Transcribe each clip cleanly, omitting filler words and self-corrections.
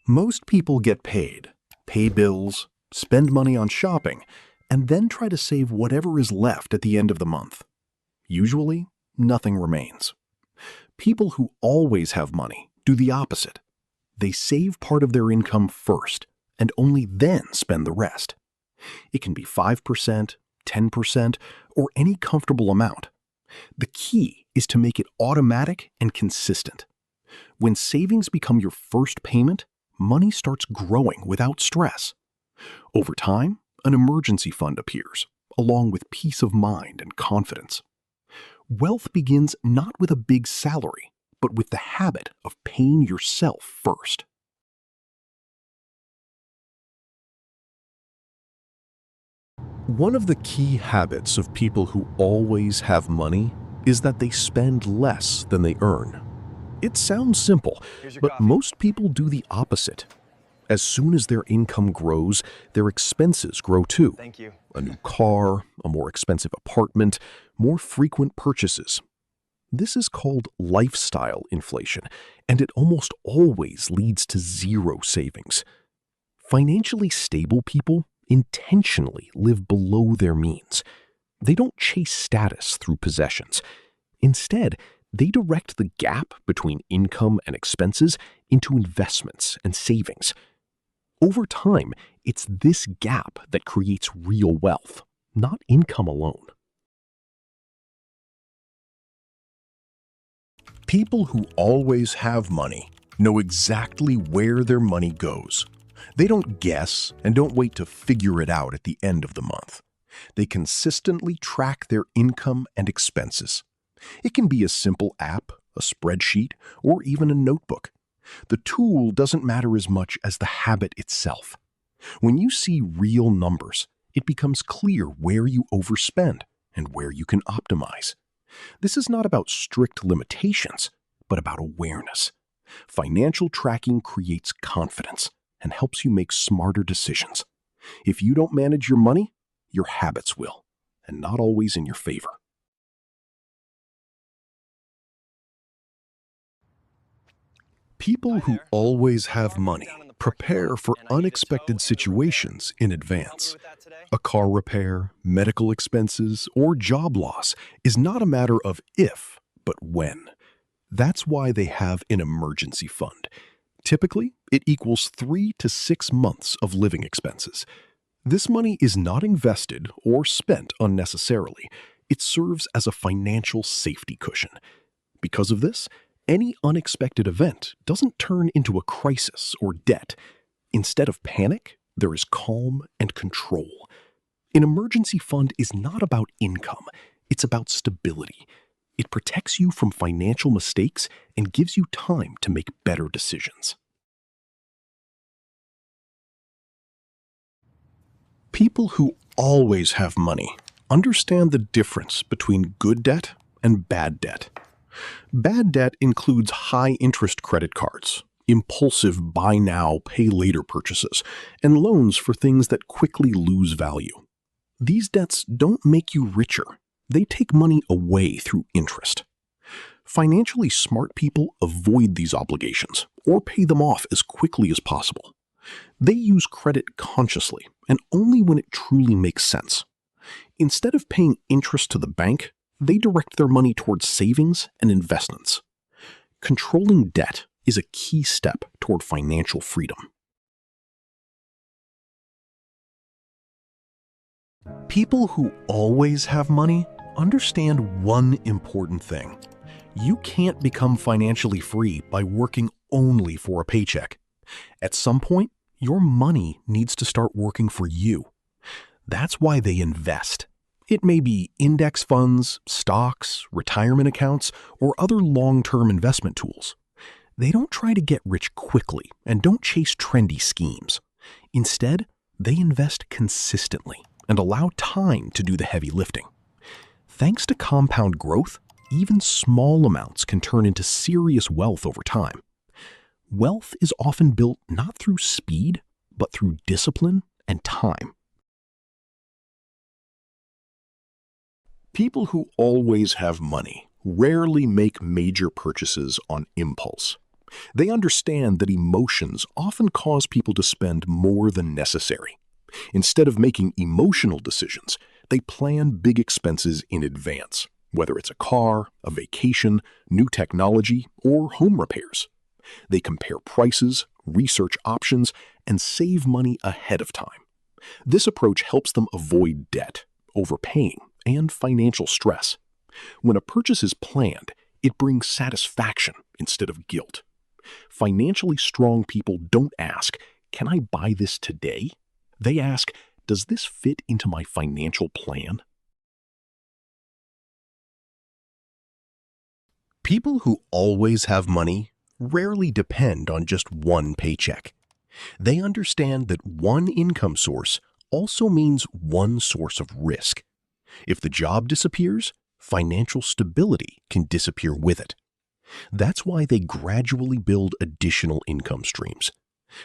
Most people get paid, pay bills, spend money on shopping, and then try to save whatever is left at the end of the month. Usually, nothing remains. People who always have money do the opposite. They save part of their income first and only then spend the rest. It can be 5%, 10%, or any comfortable amount. The key is to make it automatic and consistent. When savings become your first payment, money starts growing without stress. Over time, an emergency fund appears, along with peace of mind and confidence. Wealth begins not with a big salary, but with the habit of paying yourself first. One of the key habits of people who always have money is that they spend less than they earn. It sounds simple, but most people do the opposite. As soon as their income grows, their expenses grow too. Thank you. A new car, a more expensive apartment, more frequent purchases. This is called lifestyle inflation, and it almost always leads to zero savings. Financially stable people intentionally live below their means. They don't chase status through possessions. Instead, they direct the gap between income and expenses into investments and savings. Over time, it's this gap that creates real wealth, not income alone. People who always have money know exactly where their money goes. They don't guess and don't wait to figure it out at the end of the month. They consistently track their income and expenses. It can be a simple app, a spreadsheet, or even a notebook. The tool doesn't matter as much as the habit itself. When you see real numbers, it becomes clear where you overspend and where you can optimize. This is not about strict limitations, but about awareness. Financial tracking creates confidence and helps you make smarter decisions. If you don't manage your money, your habits will, and not always in your favor. People who always have money prepare for unexpected situations in advance. A car repair, medical expenses, or job loss is not a matter of if, but when. That's why they have an emergency fund. Typically, it equals 3 to 6 months of living expenses. This money is not invested or spent unnecessarily. It serves as a financial safety cushion. Because of this, any unexpected event doesn't turn into a crisis or debt. Instead of panic, there is calm and control. An emergency fund is not about income, it's about stability. It protects you from financial mistakes and gives you time to make better decisions. People who always have money understand the difference between good debt and bad debt. Bad debt includes high-interest credit cards, impulsive buy-now, pay-later purchases, and loans for things that quickly lose value. These debts don't make you richer. They take money away through interest. Financially smart people avoid these obligations or pay them off as quickly as possible. They use credit consciously and only when it truly makes sense. Instead of paying interest to the bank, they direct their money towards savings and investments. Controlling debt is a key step toward financial freedom. People who always have money understand one important thing. You can't become financially free by working only for a paycheck. At some point, your money needs to start working for you. That's why they invest. It may be index funds, stocks, retirement accounts, or other long-term investment tools. They don't try to get rich quickly and don't chase trendy schemes. Instead, they invest consistently and allow time to do the heavy lifting. Thanks to compound growth, even small amounts can turn into serious wealth over time. Wealth is often built not through speed, but through discipline and time. People who always have money rarely make major purchases on impulse. They understand that emotions often cause people to spend more than necessary. Instead of making emotional decisions, they plan big expenses in advance, whether it's a car, a vacation, new technology, or home repairs. They compare prices, research options, and save money ahead of time. This approach helps them avoid debt, overpaying, and financial stress. When a purchase is planned, it brings satisfaction instead of guilt. Financially strong people don't ask, "Can I buy this today?" They ask, "Does this fit into my financial plan?" People who always have money rarely depend on just one paycheck. They understand that one income source also means one source of risk. If the job disappears, financial stability can disappear with it. That's why they gradually build additional income streams.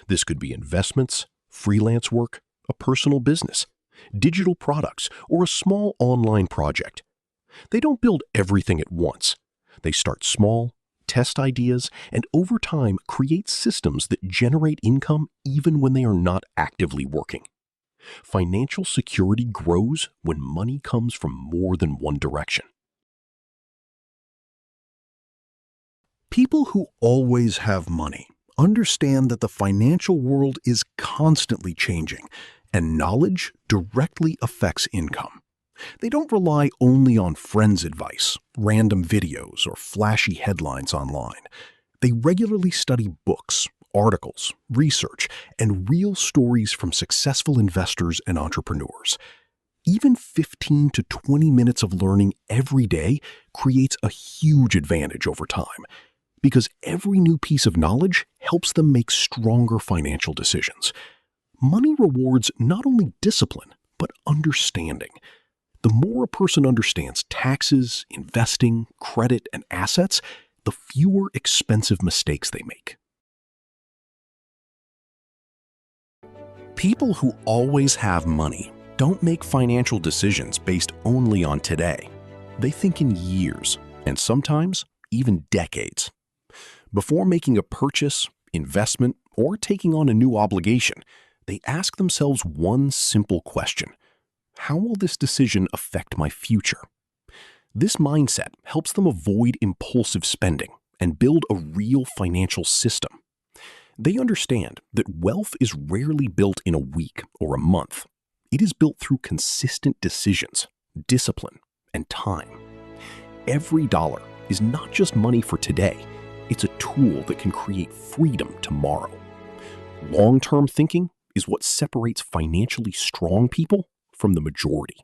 This could be investments, freelance work, a personal business, digital products, or a small online project. They don't build everything at once. They start small, test ideas, and over time create systems that generate income even when they are not actively working. Financial security grows when money comes from more than one direction. People who always have money understand that the financial world is constantly changing, and knowledge directly affects income. They don't rely only on friends' advice, random videos, or flashy headlines online. They regularly study books, articles, research, and real stories from successful investors and entrepreneurs. Even 15 to 20 minutes of learning every day creates a huge advantage over time, because every new piece of knowledge helps them make stronger financial decisions. Money rewards not only discipline, but understanding. The more a person understands taxes, investing, credit, and assets, the fewer expensive mistakes they make. People who always have money don't make financial decisions based only on today. They think in years, and sometimes even decades. Before making a purchase, investment, or taking on a new obligation, they ask themselves one simple question: how will this decision affect my future? This mindset helps them avoid impulsive spending and build a real financial system. They understand that wealth is rarely built in a week or a month. It is built through consistent decisions, discipline, and time. Every dollar is not just money for today, it's a tool that can create freedom tomorrow. Long-term thinking is what separates financially strong people from the majority.